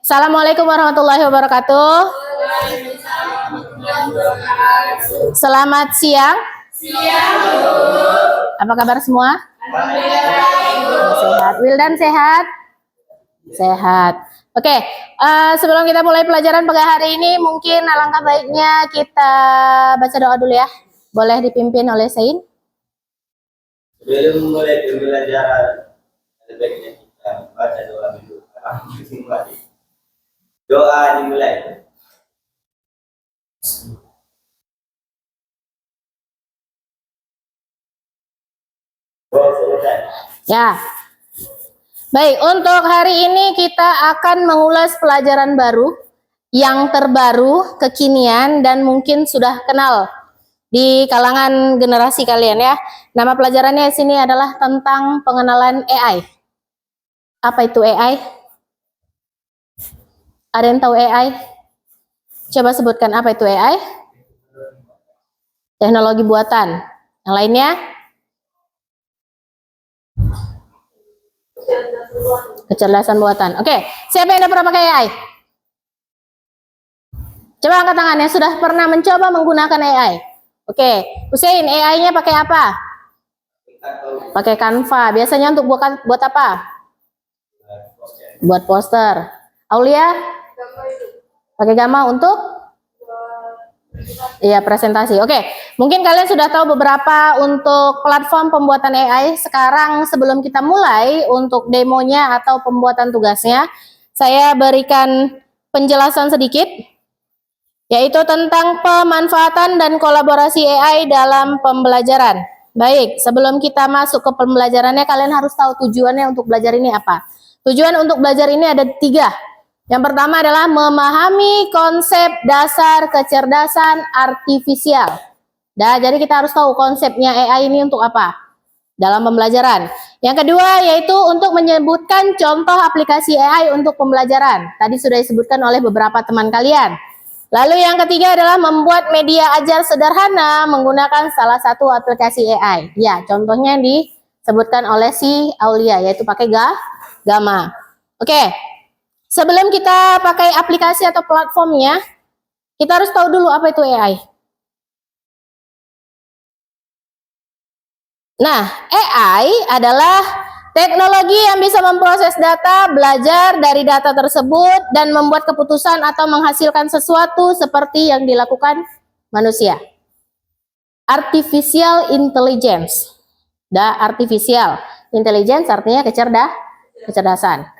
Assalamualaikum warahmatullahi wabarakatuh. Selamat siang. Apa kabar semua? Sehat. Wildan sehat? Sehat. Oke, sebelum kita mulai pelajaran pada hari ini, mungkin alangkah baiknya kita baca doa dulu ya. Boleh dipimpin oleh Sain? Sebelum mulai pembelajaran, sebaiknya kita baca doa dulu. Doa dimulai. Ya. Baik, untuk hari ini kita akan mengulas pelajaran baru yang terbaru, kekinian, dan mungkin sudah kenal di kalangan generasi kalian ya. Nama pelajarannya di sini adalah tentang pengenalan AI. Apa itu AI? Ada yang tahu AI? Coba sebutkan apa itu AI? Teknologi buatan. Yang lainnya? Kecerdasan buatan. Oke, siapa yang udah pernah pakai AI? Coba angkat tangan yang sudah pernah mencoba menggunakan AI. Oke, Hussein, AI-nya pakai apa? Pakai Canva. Biasanya untuk buat apa? Buat poster. Aulia? Pakai Gamma untuk? Iya, presentasi. Oke, mungkin kalian sudah tahu beberapa untuk platform pembuatan AI. Sekarang sebelum kita mulai untuk demonya atau pembuatan tugasnya, saya berikan penjelasan sedikit, yaitu tentang pemanfaatan dan kolaborasi AI dalam pembelajaran. Baik, sebelum kita masuk ke pembelajarannya, kalian harus tahu tujuannya untuk belajar ini apa. Tujuan untuk belajar ini ada 3. Yang pertama adalah memahami konsep dasar kecerdasan artifisial. Jadi kita harus tahu konsepnya AI ini untuk apa dalam pembelajaran. Yang kedua yaitu untuk menyebutkan contoh aplikasi AI untuk pembelajaran. Tadi sudah disebutkan oleh beberapa teman kalian. Lalu yang ketiga adalah membuat media ajar sederhana menggunakan salah satu aplikasi AI. Ya, contohnya disebutkan oleh si Aulia, yaitu pakai Gamma. Oke. Sebelum kita pakai aplikasi atau platformnya, kita harus tahu dulu apa itu AI. Nah, AI adalah teknologi yang bisa memproses data, belajar dari data tersebut, dan membuat keputusan atau menghasilkan sesuatu seperti yang dilakukan manusia. Artificial intelligence. Artificial intelligence artinya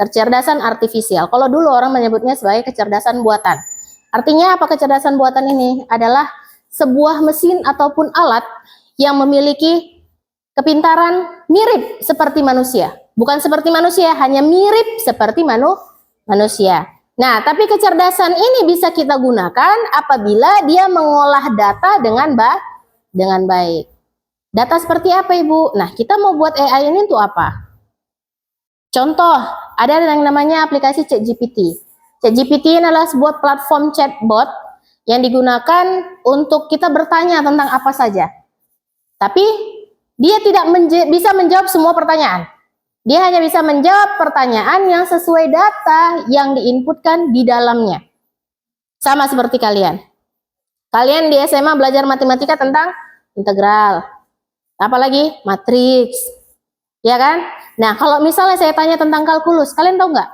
kecerdasan artifisial. Kalau dulu orang menyebutnya sebagai kecerdasan buatan. Artinya apa kecerdasan buatan ini? Adalah sebuah mesin ataupun alat yang memiliki kepintaran mirip seperti manusia. Bukan seperti manusia, hanya mirip seperti manusia. Nah, tapi kecerdasan ini bisa kita gunakan apabila dia mengolah data dengan baik. Data seperti apa, Ibu? Nah, kita mau buat AI ini untuk apa? Contoh, ada yang namanya aplikasi ChatGPT. ChatGPT adalah sebuah platform chatbot yang digunakan untuk kita bertanya tentang apa saja. Tapi dia tidak bisa menjawab semua pertanyaan. Dia hanya bisa menjawab pertanyaan yang sesuai data yang diinputkan di dalamnya. Sama seperti kalian. Kalian di SMA belajar matematika tentang integral. Apalagi matriks. Ya kan? Nah, kalau misalnya saya tanya tentang kalkulus, kalian tahu nggak?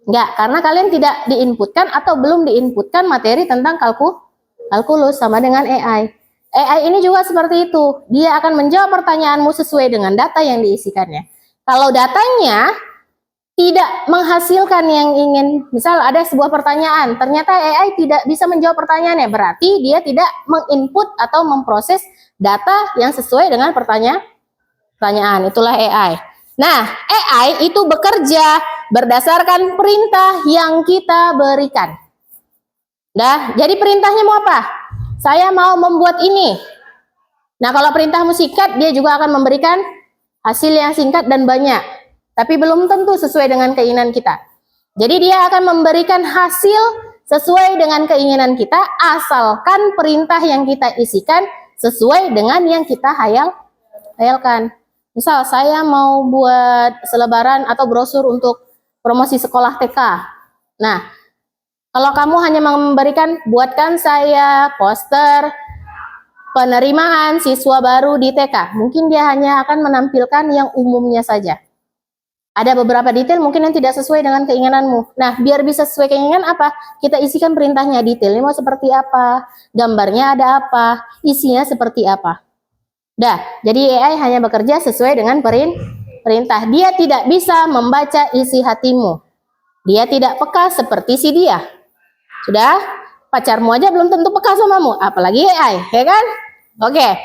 Nggak, karena kalian tidak diinputkan atau belum diinputkan materi tentang kalkulus sama dengan AI. AI ini juga seperti itu. Dia akan menjawab pertanyaanmu sesuai dengan data yang diisikannya. Kalau datanya tidak menghasilkan yang ingin, misal ada sebuah pertanyaan, ternyata AI tidak bisa menjawab pertanyaannya, berarti dia tidak menginput atau memproses data yang sesuai dengan pertanyaan. Itulah AI. Nah, AI itu bekerja berdasarkan perintah yang kita berikan. Jadi perintahnya mau apa? Saya mau membuat ini. Nah, kalau perintahmu singkat, dia juga akan memberikan hasil yang singkat dan banyak. Tapi belum tentu sesuai dengan keinginan kita. Jadi dia akan memberikan hasil sesuai dengan keinginan kita, asalkan perintah yang kita isikan sesuai dengan yang kita hayalkan. Misal saya mau buat selebaran atau brosur untuk promosi sekolah TK. Nah, kalau kamu hanya memberikan buatkan saya poster penerimaan siswa baru di TK, mungkin dia hanya akan menampilkan yang umumnya saja. Ada beberapa detail mungkin yang tidak sesuai dengan keinginanmu. Nah, biar bisa sesuai keinginan apa? Kita isikan perintahnya, detailnya mau seperti apa, gambarnya ada apa, isinya seperti apa. Dah, jadi AI hanya bekerja sesuai dengan perintah. Dia tidak bisa membaca isi hatimu. Dia tidak peka seperti si dia. Sudah? Pacarmu aja belum tentu peka samamu, apalagi AI, ya kan? Oke.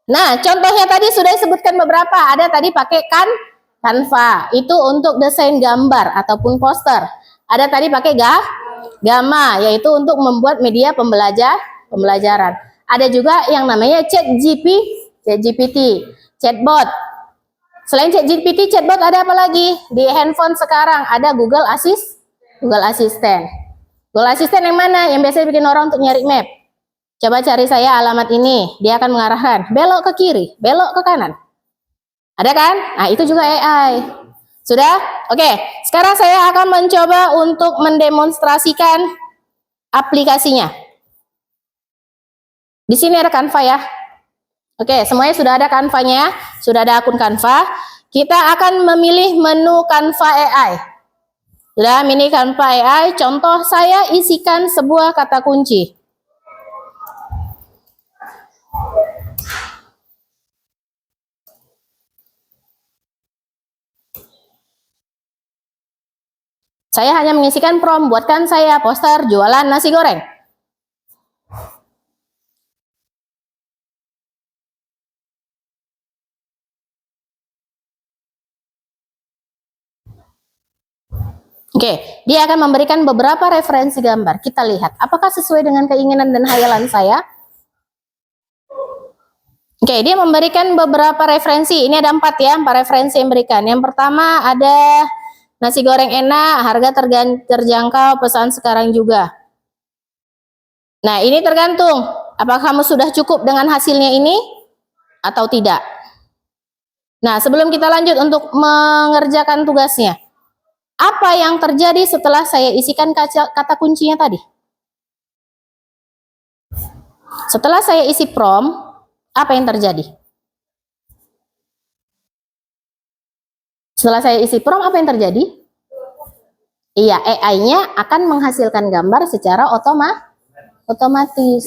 Nah, contohnya tadi sudah disebutkan beberapa. Ada tadi pakai Canva, itu untuk desain gambar ataupun poster. Ada tadi pakai Gamma, yaitu untuk membuat media pembelajaran. Ada juga yang namanya ChatGPT, chatbot. Selain ChatGPT, chatbot ada apa lagi? Di handphone sekarang ada Google Assistant. Google Assistant yang mana? Yang biasa bikin orang untuk nyari map. Coba cari saya alamat ini, dia akan mengarahkan. Belok ke kiri, belok ke kanan. Ada kan? Nah, itu juga AI. Sudah? Oke, sekarang saya akan mencoba untuk mendemonstrasikan aplikasinya. Di sini ada Canva ya. Oke, semuanya sudah ada Canva-nya, sudah ada akun Canva. Kita akan memilih menu Canva AI. Sudah, mini Canva AI. Contoh saya isikan sebuah kata kunci. Saya hanya mengisikan prompt, buatkan saya poster jualan nasi goreng. Oke, dia akan memberikan beberapa referensi gambar. Kita lihat, apakah sesuai dengan keinginan dan hayalan saya? Oke, dia memberikan beberapa referensi. Ini ada 4 ya, 4 referensi yang diberikan. Yang pertama ada nasi goreng enak, harga terjangkau, pesan sekarang juga. Nah, ini tergantung. Apakah kamu sudah cukup dengan hasilnya ini atau tidak? Nah, sebelum kita lanjut untuk mengerjakan tugasnya, apa yang terjadi setelah saya isikan kata kuncinya tadi? Setelah saya isi prompt, apa yang terjadi? Setelah saya isi prompt, apa yang terjadi? Iya, AI-nya akan menghasilkan gambar secara otomatis.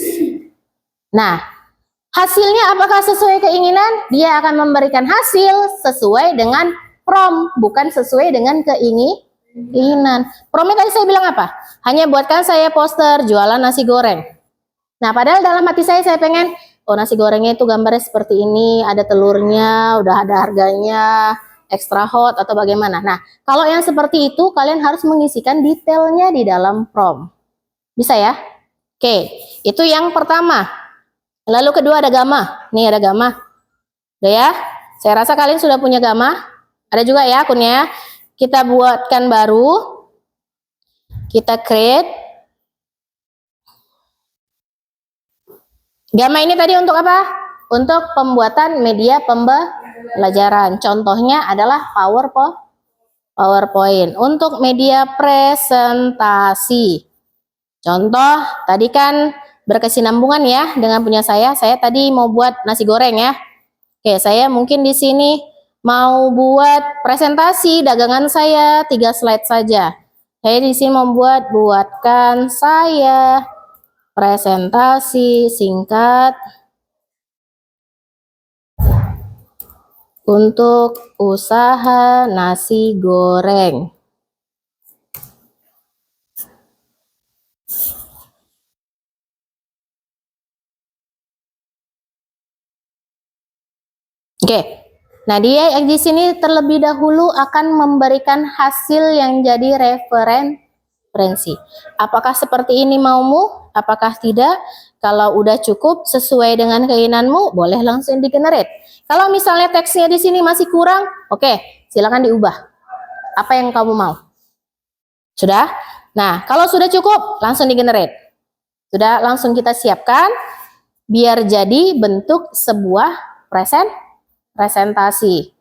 Nah, hasilnya apakah sesuai keinginan? Dia akan memberikan hasil sesuai dengan prompt, bukan sesuai dengan keinginan. Promptnya tadi saya bilang apa? Hanya buatkan saya poster jualan nasi goreng. Nah, padahal dalam hati saya pengen, oh nasi gorengnya itu gambarnya seperti ini, ada telurnya, udah ada harganya, extra hot atau bagaimana. Nah, kalau yang seperti itu kalian harus mengisikan detailnya di dalam prompt. Bisa ya? Oke, itu yang pertama. Lalu kedua ada Gamma. Nih ada Gamma. Udah ya? Saya rasa kalian sudah punya Gamma. Ada juga ya akunnya. Kita buatkan baru. Kita create. Gamma ini tadi untuk apa? Untuk pembuatan media pembelajaran. Contohnya adalah PowerPoint. Untuk media presentasi. Contoh, tadi kan berkesinambungan ya dengan punya saya. Saya tadi mau buat nasi goreng ya. Oke, saya mungkin di sini mau buat presentasi dagangan saya 3 slide saja. Saya di sini buatkan saya presentasi singkat untuk usaha nasi goreng. Oke, nah dia yang di sini terlebih dahulu akan memberikan hasil yang jadi referensi. Apakah seperti ini maumu? Apakah tidak? Kalau udah cukup sesuai dengan keinginanmu, boleh langsung di-generate. Kalau misalnya teksnya di sini masih kurang, oke, silakan diubah. Apa yang kamu mau? Sudah? Nah, kalau sudah cukup, langsung di-generate. Sudah, langsung kita siapkan biar jadi bentuk sebuah presentasi.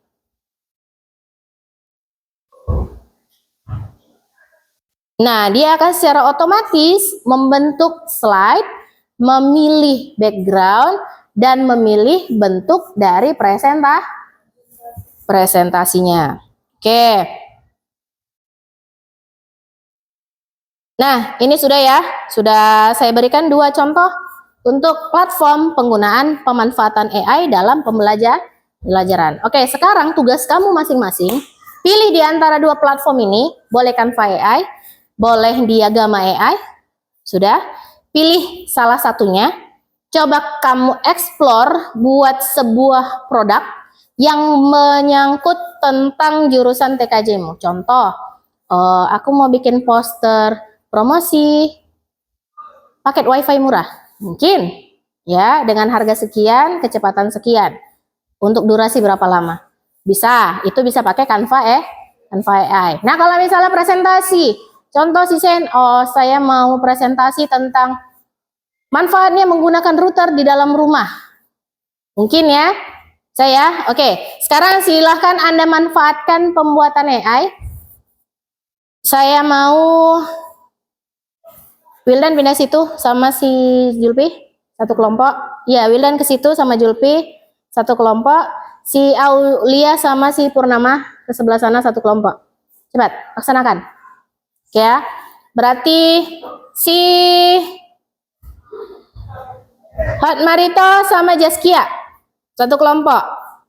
Nah, dia akan secara otomatis membentuk slide, memilih background, dan memilih bentuk dari presentasinya. Oke. Nah, ini sudah ya. Sudah saya berikan 2 contoh untuk platform penggunaan pemanfaatan AI dalam pembelajaran. Oke, sekarang tugas kamu masing-masing. Pilih di antara 2 platform ini. Boleh Canva AI, boleh Diagrama AI. Sudah? Pilih salah satunya. Coba kamu explore buat sebuah produk yang menyangkut tentang jurusan TKJ-mu. Contoh, aku mau bikin poster promosi paket WiFi murah. Mungkin ya, dengan harga sekian, kecepatan sekian. Untuk durasi berapa lama? Bisa, itu bisa pakai Canva AI. Nah, kalau misalnya presentasi, contoh Sen, saya mau presentasi tentang manfaatnya menggunakan router di dalam rumah. Mungkin ya, oke. Sekarang silahkan Anda manfaatkan pembuatan AI. Saya mau Wildan pindah situ sama si Julpi, satu kelompok. Ya, Wildan ke situ sama Julpi, satu kelompok. Si Aulia sama si Purnama ke sebelah sana, satu kelompok. Cepat, laksanakan. Oke ya. Berarti si Hotmarito sama Jaskia, satu kelompok.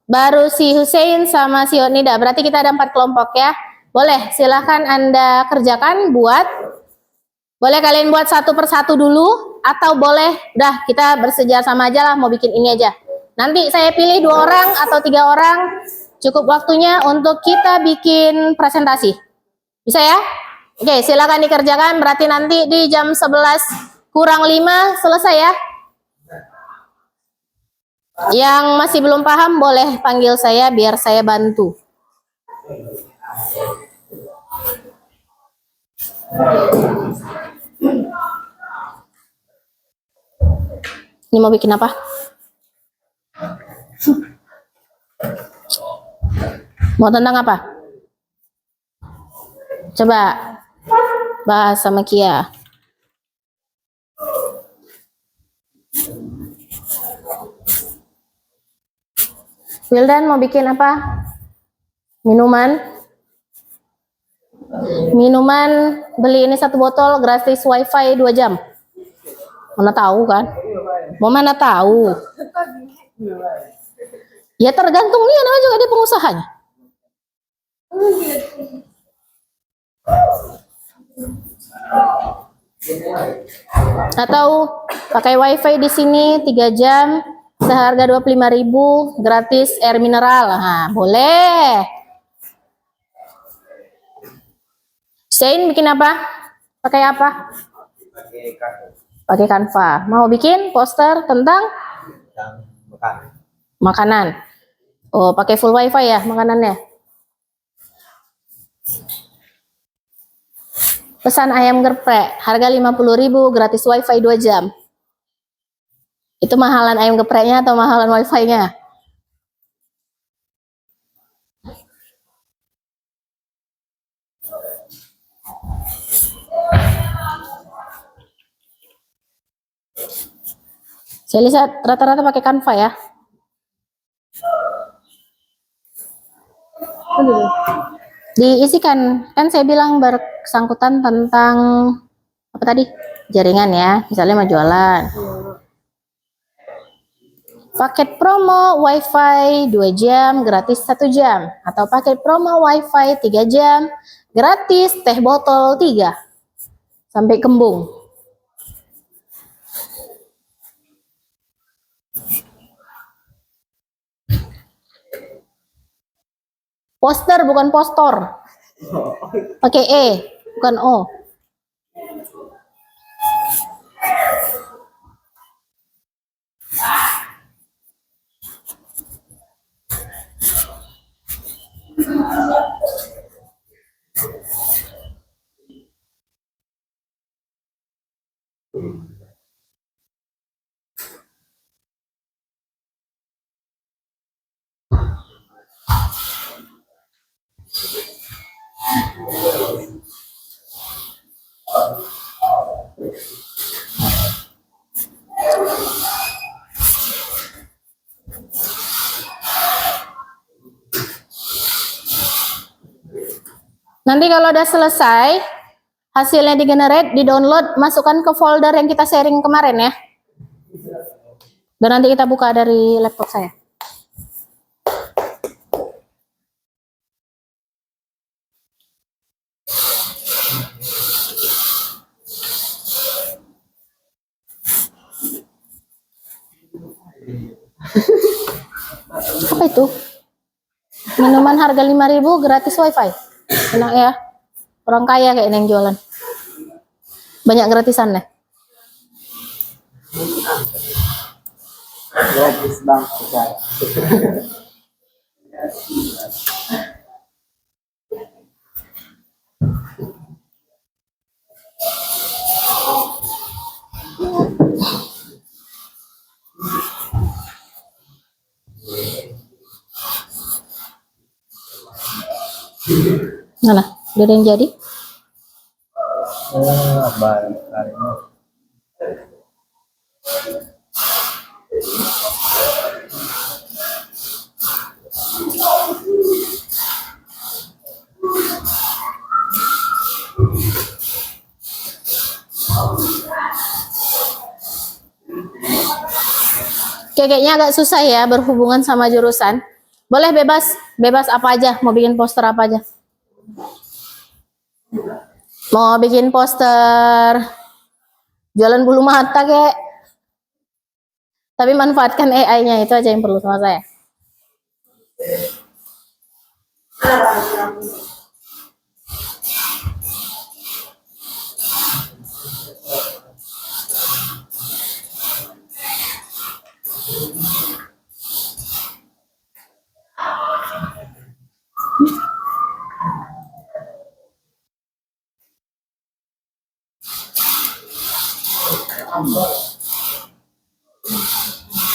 Baru si Hussein sama si Onida. Berarti kita ada 4 kelompok ya. Boleh, silahkan Anda kerjakan boleh kalian buat satu persatu dulu, atau boleh udah kita bersedia sama aja lah, mau bikin ini aja. Nanti saya pilih 2 orang atau 3 orang, cukup waktunya untuk kita bikin presentasi. Bisa ya? Oke, silakan dikerjakan. Berarti nanti di jam 11 kurang 5 selesai ya. Yang masih belum paham boleh panggil saya biar saya bantu. Ini mau bikin apa? Mau tentang apa? Coba bahas sama Kia. Wildan mau bikin apa? Minuman. Beli ini 1 botol gratis WiFi 2 jam. Mana tahu kan? Mau mana tahu? Ya tergantung dia, namanya juga dia pengusahanya. Atau pakai WiFi di sini 3 jam seharga 25.000 gratis air mineral. Nah, boleh. Shane bikin apa? Pakai apa? Pakai Canva. Mau bikin poster tentang makanan. Oh, pakai full WiFi ya makanannya. Pesan ayam geprek, harga 50.000 gratis WiFi 2 jam. Itu mahalan ayam gepreknya atau mahalan WiFi-nya? Saya lihat rata-rata pakai Canva ya. Diisikan, kan saya bilang bersangkutan tentang apa tadi? Jaringan ya, misalnya mau jualan. Paket promo WiFi 2 jam gratis 1 jam, atau paket promo WiFi 3 jam gratis teh botol 3 sampai kembung. Poster bukan postor. Pakai E, bukan O. Nanti kalau udah selesai, hasilnya di generate, di download, masukkan ke folder yang kita sharing kemarin ya. Dan nanti kita buka dari laptop saya. Apa itu? Minuman harga 5.000 gratis wifi. Enak ya. Orang kaya kayaknya yang jualan. Banyak gratisan deh. Gratis bang, saya. Nah, udah ada yang jadi? Baru kali ini. Kayaknya agak susah ya berhubungan sama jurusan. Boleh bebas apa aja, mau bikin poster apa aja. Mau bikin poster jualan bulu mata kayak. Tapi manfaatkan AI-nya, itu aja yang perlu sama saya.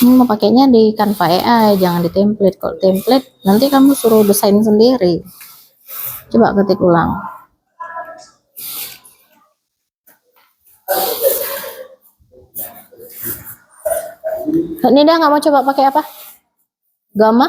Mau pakainya di Canva AI, jangan di template. Kalau template nanti kamu suruh desain sendiri. Coba ketik ulang. Ini dia nggak mau coba pakai apa? Gamma?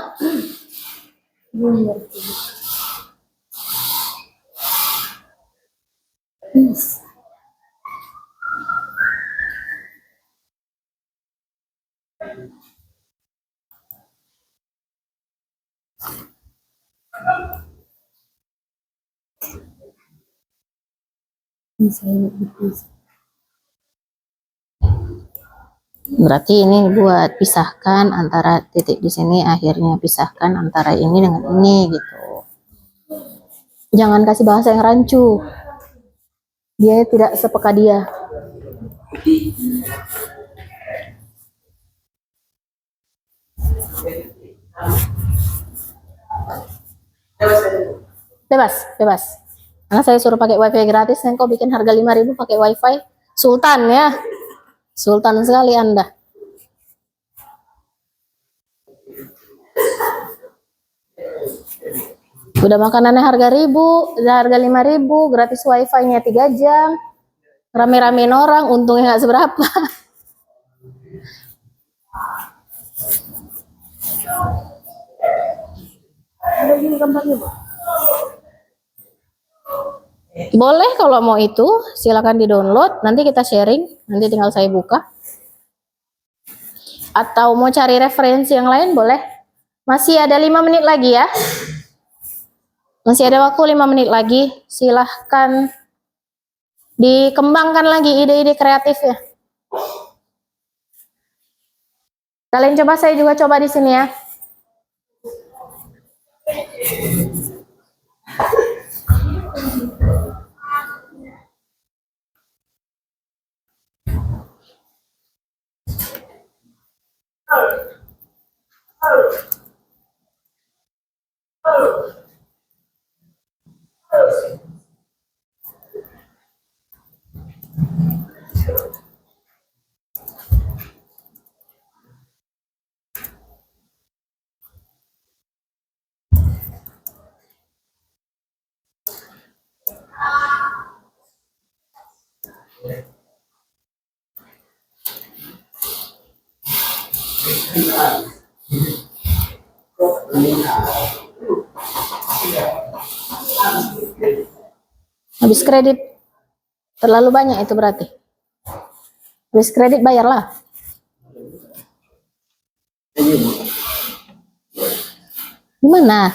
Berarti ini buat pisahkan antara titik di sini, akhirnya pisahkan antara ini dengan ini gitu. Jangan kasih bahasa yang rancu. Dia tidak sepeka dia. Bebas. Karena saya suruh pakai wifi gratis, dan kau bikin harga 5.000 pakai wifi. Sultan ya. Sultan sekali Anda. Udah makanannya harga 5.000, gratis wifi-nya 3 jam. Rame-ramein orang, untungnya nggak seberapa. Boleh kalau mau itu, silakan di-download, nanti kita sharing, nanti tinggal saya buka. Atau mau cari referensi yang lain boleh. Masih ada 5 menit lagi ya. Masih ada waktu 5 menit lagi, silahkan dikembangkan lagi ide-ide kreatifnya. Kalian coba, saya juga coba di sini ya. Habis kredit. Terlalu banyak itu berarti. Habis kredit bayarlah. Gimana?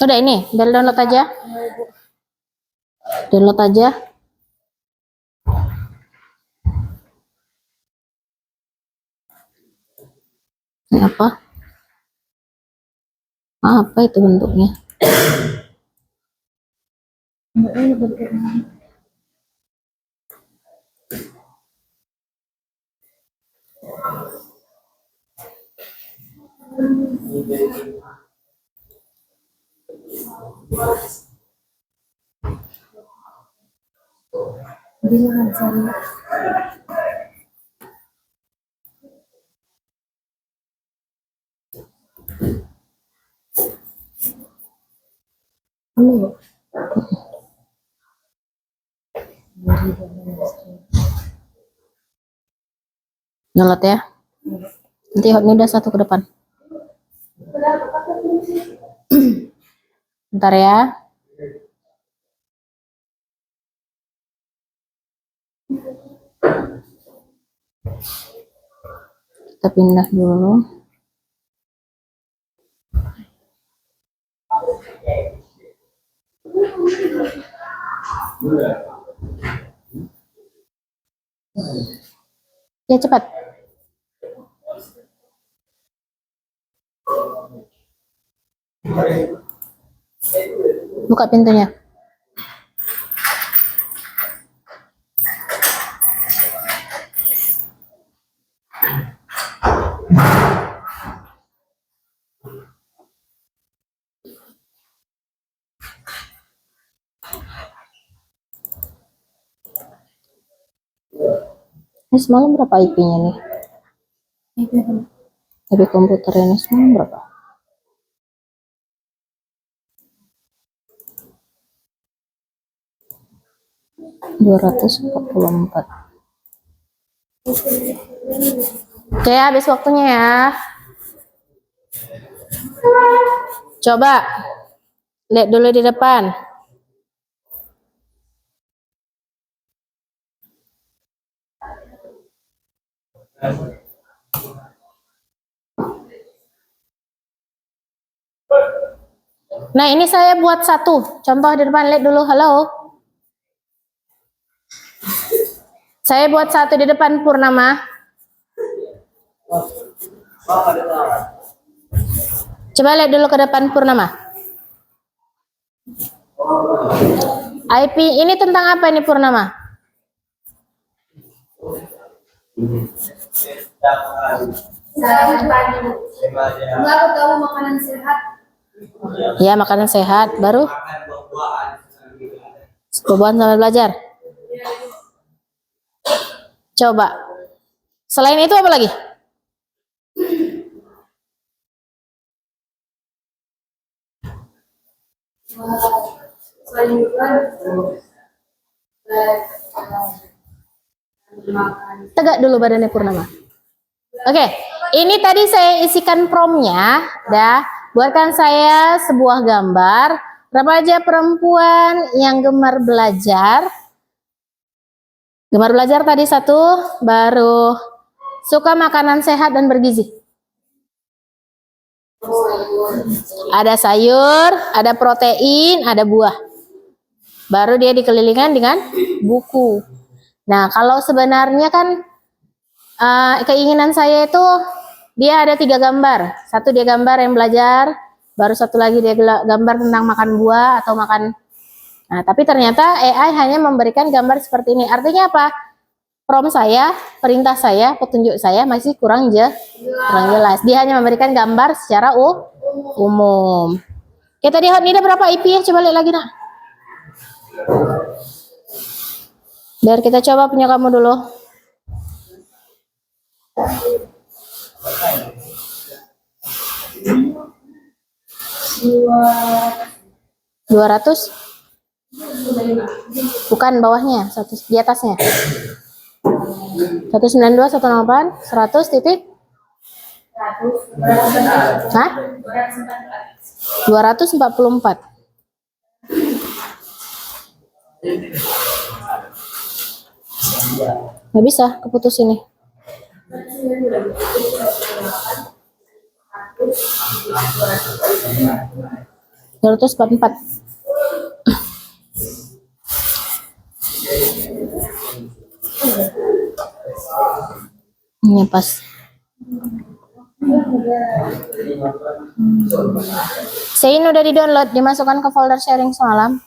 Udah ini, biar download aja. Download aja. Ini apa? Apa itu bentuknya? Download ya. Nanti hotnya udah satu ke depan. Bentar ya. Kita pindah dulu. Ya cepat. Buka pintunya. Ini semalam berapa IP-nya nih? IP komputer ini semalam berapa? ...244. Oke, habis waktunya ya. Coba lihat dulu di depan. Nah, ini saya buat satu contoh di depan, lihat dulu. Halo. Saya buat satu di depan Purnama. Coba lihat dulu ke depan Purnama. IP ini tentang apa ini Purnama? Enggak tahu makanan sehat. Ya, makanan sehat. Baru buah-buahan sambil belajar. Coba. Selain itu apa lagi? Tegak dulu badannya Purnama. Oke, ini tadi saya isikan promnya. Dah, buatkan saya sebuah gambar remaja perempuan yang gemar belajar. Gemar belajar tadi satu, baru suka makanan sehat dan bergizi. Ada sayur, ada protein, ada buah. baru dia dikelilingkan dengan buku. Nah, kalau sebenarnya kan keinginan saya itu dia ada 3 gambar. Satu dia gambar yang belajar, baru satu lagi dia gambar tentang makan buah atau makan. Nah, tapi ternyata AI hanya memberikan gambar seperti ini. Artinya apa? Prompt saya, perintah saya, petunjuk saya masih kurang jelas. Dia hanya memberikan gambar secara umum. Oke, tadi Nida berapa IP ya? Coba lihat lagi, nak. Biar kita coba punya kamu dulu. 200? Bukan bawahnya, di atasnya. 192, 108, 100 titik. Hah? 244. Nggak bisa, keputus ini. Dua ratus 44. Ini pas. Sein udah di-download, dimasukkan ke folder sharing semalam.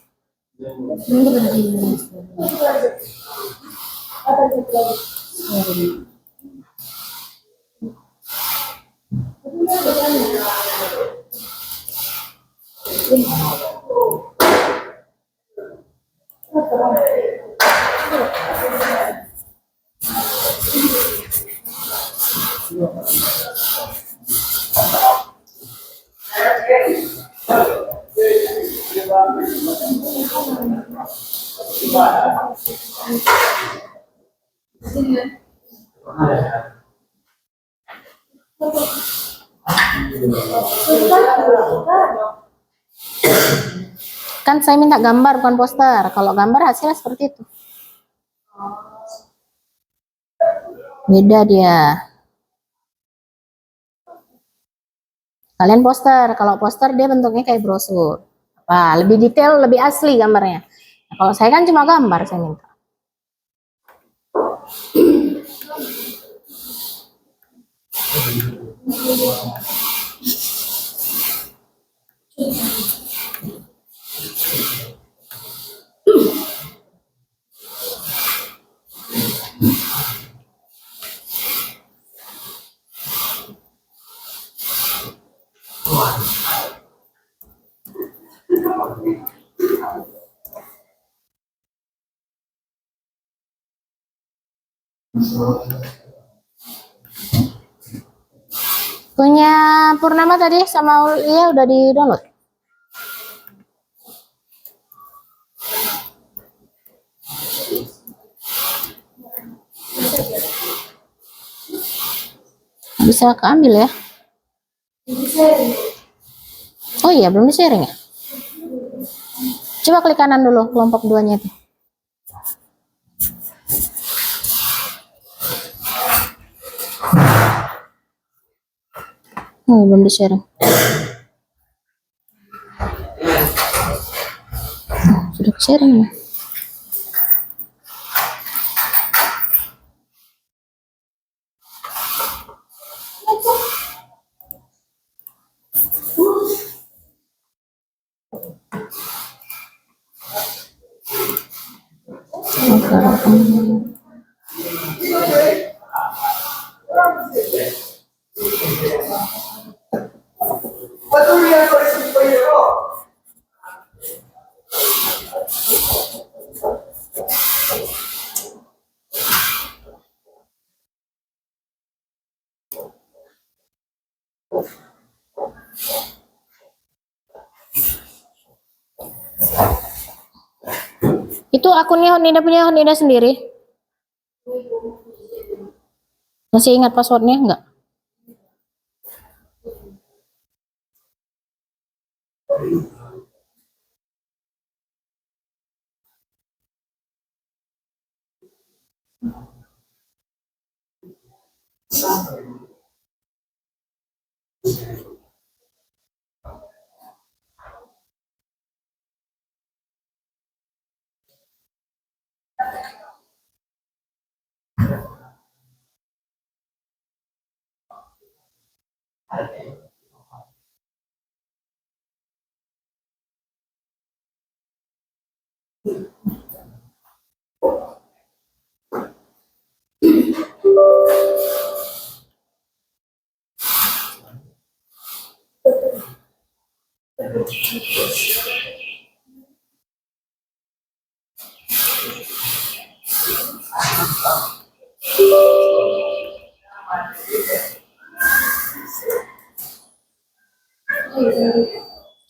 Kan saya minta gambar bukan poster. Kalau gambar hasilnya seperti itu. Beda dia. Kalian poster, kalau poster dia bentuknya kayak brosur. Apa, lebih detail, lebih asli gambarnya. Nah, kalau saya kan cuma gambar saya minta. Punya Purnama tadi sama Ulia udah di-download? Bisa keambil ya? Oh iya, belum di-sharing ya? Coba klik kanan dulu, kelompok 2-nya itu. Belum di-sharing. Sudah di-sharing ya? Itu akunnya Nida punya Nida sendiri. Masih ingat passwordnya enggak?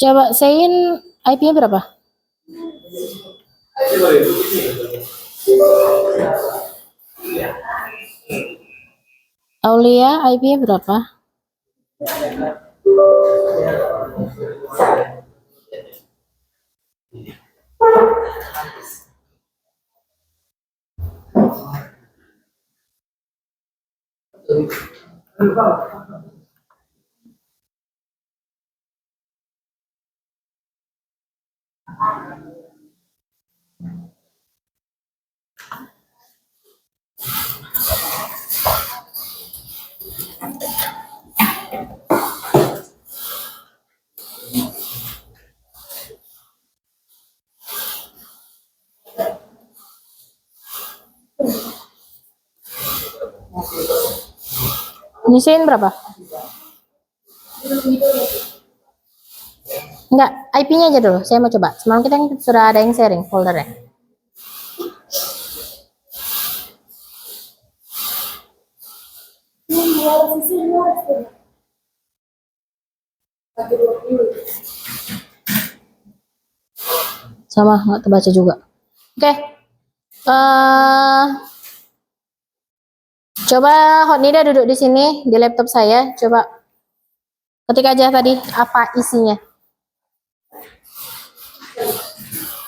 Coba sein IP-nya berapa? Aulia IP-nya berapa? Ini sein berapa? Enggak, IP-nya aja dulu. Saya mau coba. Semalam kita sudah ada yang sharing foldernya. Sama, nggak terbaca juga. Oke. Coba Nida duduk di sini di laptop saya. Coba ketik aja tadi apa isinya.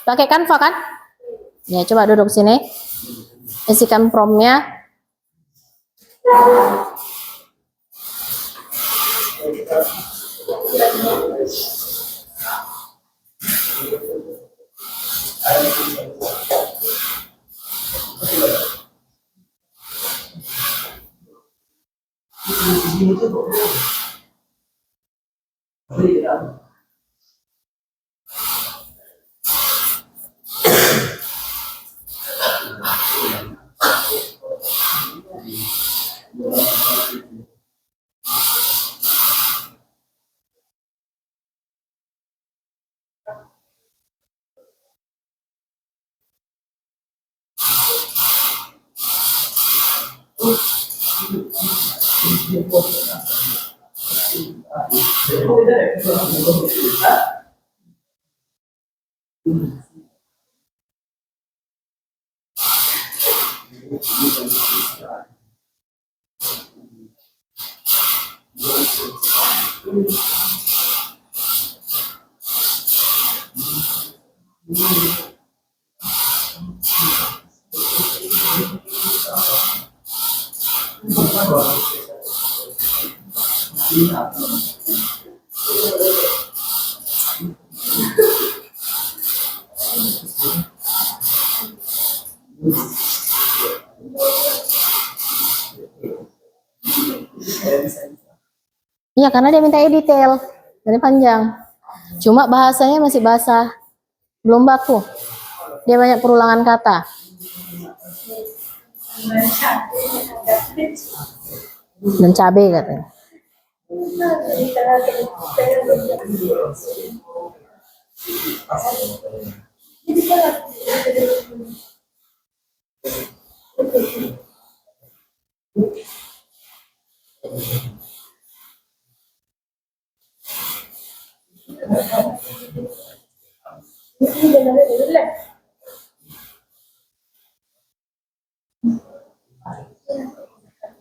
Pakai Canva kan? Ya, coba duduk sini. Isikan prompt-nya. Iya, karena dia minta detail, jadi panjang. Cuma bahasanya masih bahasa belum baku. Dia banyak perulangan kata. Dan cabai katanya.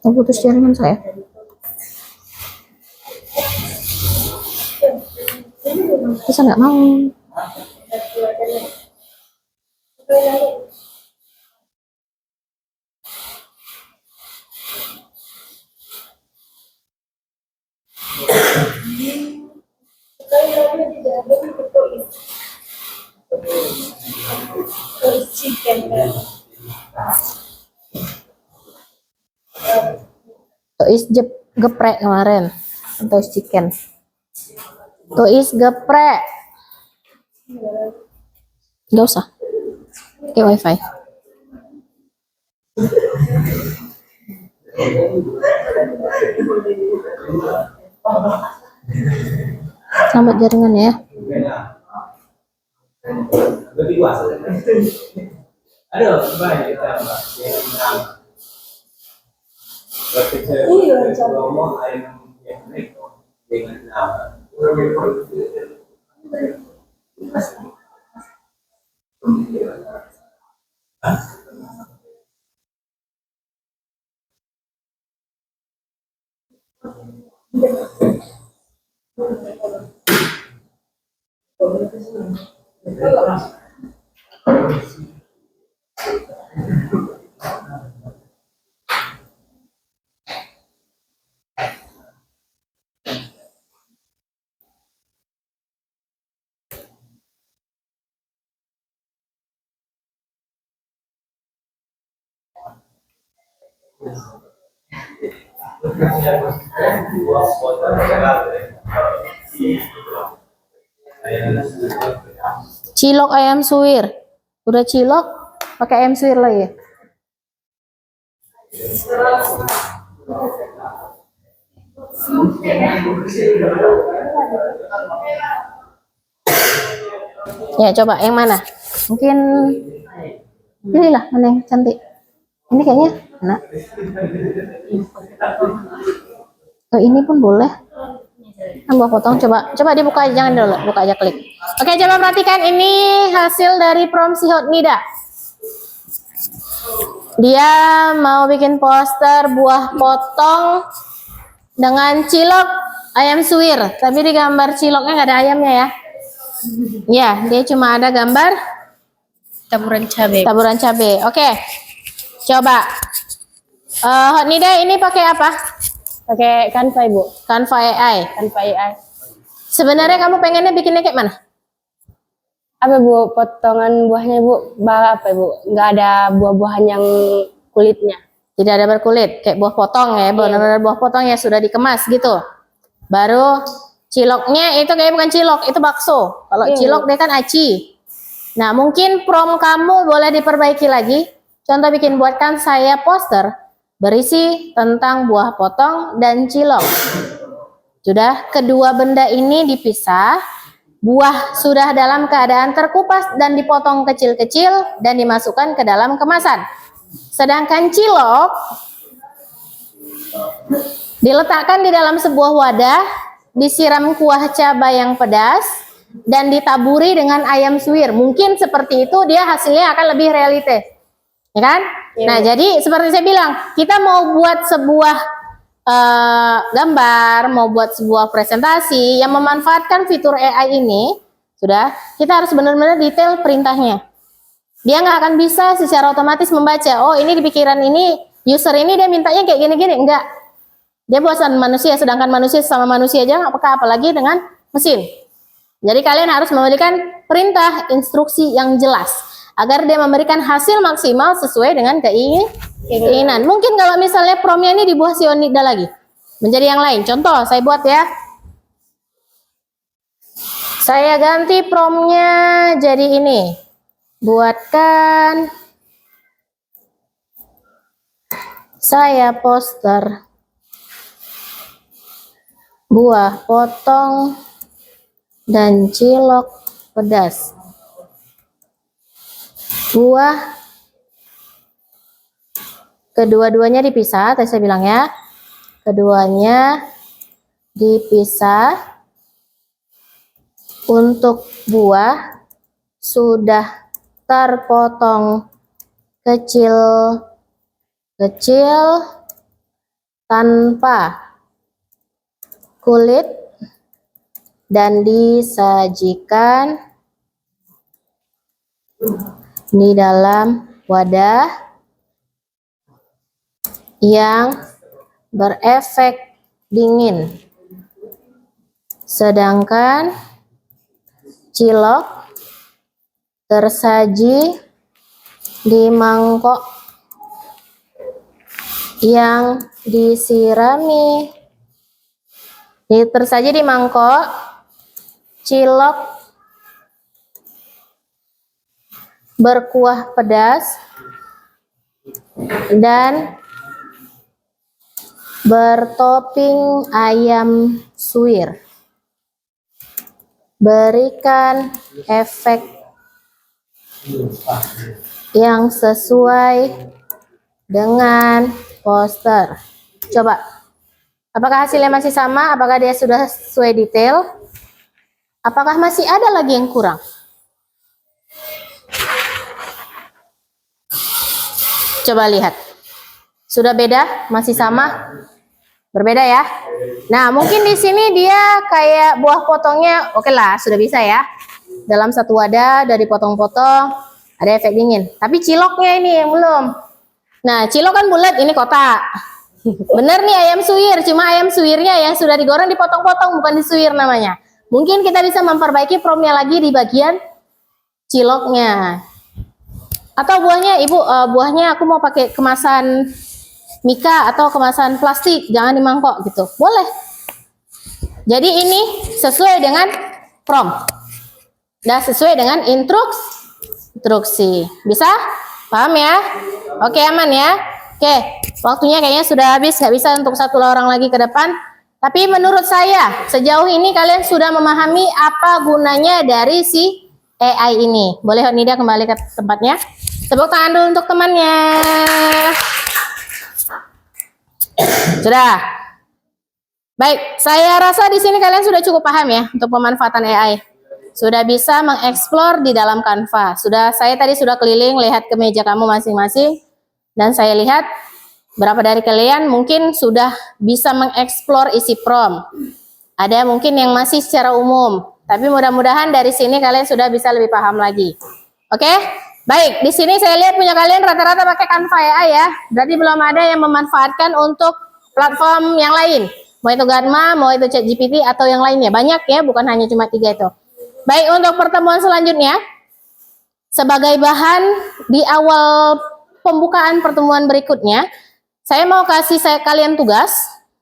Oh, putus jaringan saya. Terus nggak mau. Is geprek kemarin. atau chicken. Tois geprek. Nggak usah. Oke, wifi. Selamat jaringan ya. Lebih luas. Aduh, baik kita Mbak. Ngomong ayam yang naik dengan nama. Cilok ayam suwir. Udah cilok, pakai ayam suwir lagi. Ya, coba yang mana? Mungkin pilihlah mana yang cantik. Ini kayaknya enak. Oh, ini pun boleh. Buah potong, coba dibuka aja, jangan dulu, buka aja, klik. Oke, coba perhatikan ini hasil dari prom si Hotnida. Dia mau bikin poster buah potong dengan cilok ayam suwir, tapi di gambar ciloknya nggak ada ayamnya ya. Ya, dia cuma ada gambar Taburan cabai. taburan cabai. Oke, coba. Hotnida ini pakai apa? Pakai Canva, Ibu. Canva AI. Canva AI. Sebenarnya kamu pengennya bikinnya kayak mana? Apa, Bu? Potongan buahnya, Bu? Apa, Ibu? Nggak ada buah-buahan yang kulitnya. Tidak ada berkulit, kayak buah potong ya, benar-benar buah potong ya sudah dikemas gitu. Baru ciloknya itu kayak bukan cilok, itu bakso. Kalau cilok dia kan aci. Nah, mungkin prom kamu boleh diperbaiki lagi. Contoh buatkan saya poster berisi tentang buah potong dan cilok. Sudah, kedua benda ini dipisah. Buah sudah dalam keadaan terkupas dan dipotong kecil-kecil dan dimasukkan ke dalam kemasan. Sedangkan cilok diletakkan di dalam sebuah wadah, disiram kuah cabai yang pedas, dan ditaburi dengan ayam suwir. Mungkin seperti itu dia hasilnya akan lebih realistis. Ya kan? Ya. Nah, jadi seperti saya bilang, kita mau buat sebuah gambar, mau buat sebuah presentasi yang memanfaatkan fitur AI ini, sudah, kita harus benar-benar detail perintahnya. Dia nggak akan bisa secara otomatis membaca, oh ini di pikiran ini, user ini dia mintanya kayak gini-gini, enggak. Dia buatan manusia, sedangkan manusia sama manusia aja, apalagi dengan mesin. Jadi kalian harus memberikan perintah, instruksi yang jelas, agar dia memberikan hasil maksimal sesuai dengan keinginan. Mungkin kalau misalnya promnya ini dibuat si Hotnida lagi, menjadi yang lain. Contoh, saya buat ya. Saya ganti promnya jadi ini. Buatkan saya poster buah potong dan cilok pedas. Buah kedua-duanya dipisah, tadi saya bilang ya. Keduanya dipisah. Untuk buah sudah terpotong kecil-kecil tanpa kulit dan disajikan di dalam wadah yang berefek dingin. Sedangkan cilok tersaji di mangkok yang disirami Terus saja di mangkok, cilok berkuah pedas dan bertopping ayam suwir. Berikan efek yang sesuai dengan poster. Coba, apakah hasilnya masih sama? Apakah dia sudah sesuai detail? Apakah masih ada lagi yang kurang? Coba lihat. Sudah beda? Masih sama? Berbeda ya? Nah, mungkin di sini dia kayak buah potongnya, oke lah, sudah bisa ya. Dalam satu wadah, dari potong-potong, ada efek dingin. Tapi ciloknya ini yang belum. Nah, cilok kan bulat, ini kotak. Bener nih ayam suwir, cuma ayam suwirnya yang sudah digoreng dipotong-potong, bukan disuwir namanya. Mungkin kita bisa memperbaiki promnya lagi di bagian ciloknya. Atau buahnya, Ibu, buahnya aku mau pakai kemasan mika atau kemasan plastik, jangan di mangkok gitu. Boleh. Jadi ini sesuai dengan prom. Dan sesuai dengan instruksi. Bisa? Paham ya? Oke, aman ya? Oke, waktunya kayaknya sudah habis, nggak bisa untuk satu orang lagi ke depan. Tapi menurut saya, sejauh ini kalian sudah memahami apa gunanya dari si AI ini. Boleh Nida kembali ke tempatnya? Tepuk tangan dulu untuk temannya. Sudah. Baik, saya rasa di sini kalian sudah cukup paham ya untuk pemanfaatan AI. Sudah bisa mengeksplor di dalam Canva. Saya tadi sudah keliling lihat ke meja kamu masing-masing dan saya lihat berapa dari kalian mungkin sudah bisa mengeksplor isi prompt. Ada mungkin yang masih secara umum, tapi mudah-mudahan dari sini kalian sudah bisa lebih paham lagi. Oke? Baik, di sini saya lihat punya kalian rata-rata pakai Canva AI ya. Berarti belum ada yang memanfaatkan untuk platform yang lain. Mau itu Gamma, mau itu ChatGPT atau yang lainnya. Banyak ya, bukan hanya cuma 3 itu. Baik, untuk pertemuan selanjutnya, sebagai bahan di awal pembukaan pertemuan berikutnya, saya mau kasih kalian tugas.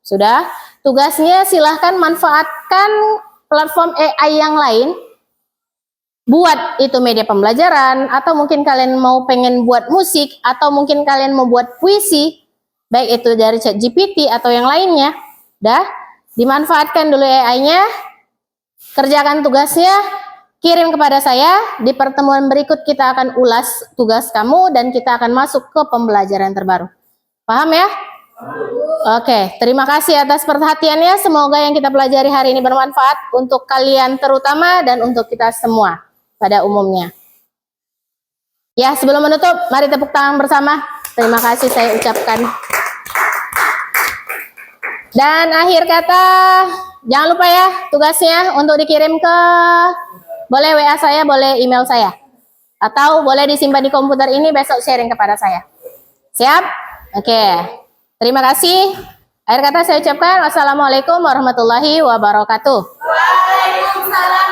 Sudah, tugasnya silahkan manfaatkan platform AI yang lain. Buat itu media pembelajaran, atau mungkin kalian mau pengen buat musik, atau mungkin kalian mau buat puisi, baik itu dari ChatGPT atau yang lainnya. Dah, dimanfaatkan dulu AI-nya, kerjakan tugasnya, kirim kepada saya. Di pertemuan berikut kita akan ulas tugas kamu dan kita akan masuk ke pembelajaran terbaru. Paham ya? Oke, terima kasih atas perhatiannya. Semoga yang kita pelajari hari ini bermanfaat untuk kalian terutama dan untuk kita semua pada umumnya. Ya, sebelum menutup, mari tepuk tangan bersama. Terima kasih saya ucapkan. Dan akhir kata, jangan lupa ya tugasnya untuk dikirim ke, boleh WA saya, boleh email saya. Atau boleh disimpan di komputer ini, besok sharing kepada saya. Siap? Oke. Terima kasih. Akhir kata saya ucapkan wassalamualaikum warahmatullahi wabarakatuh. Waalaikumsalam.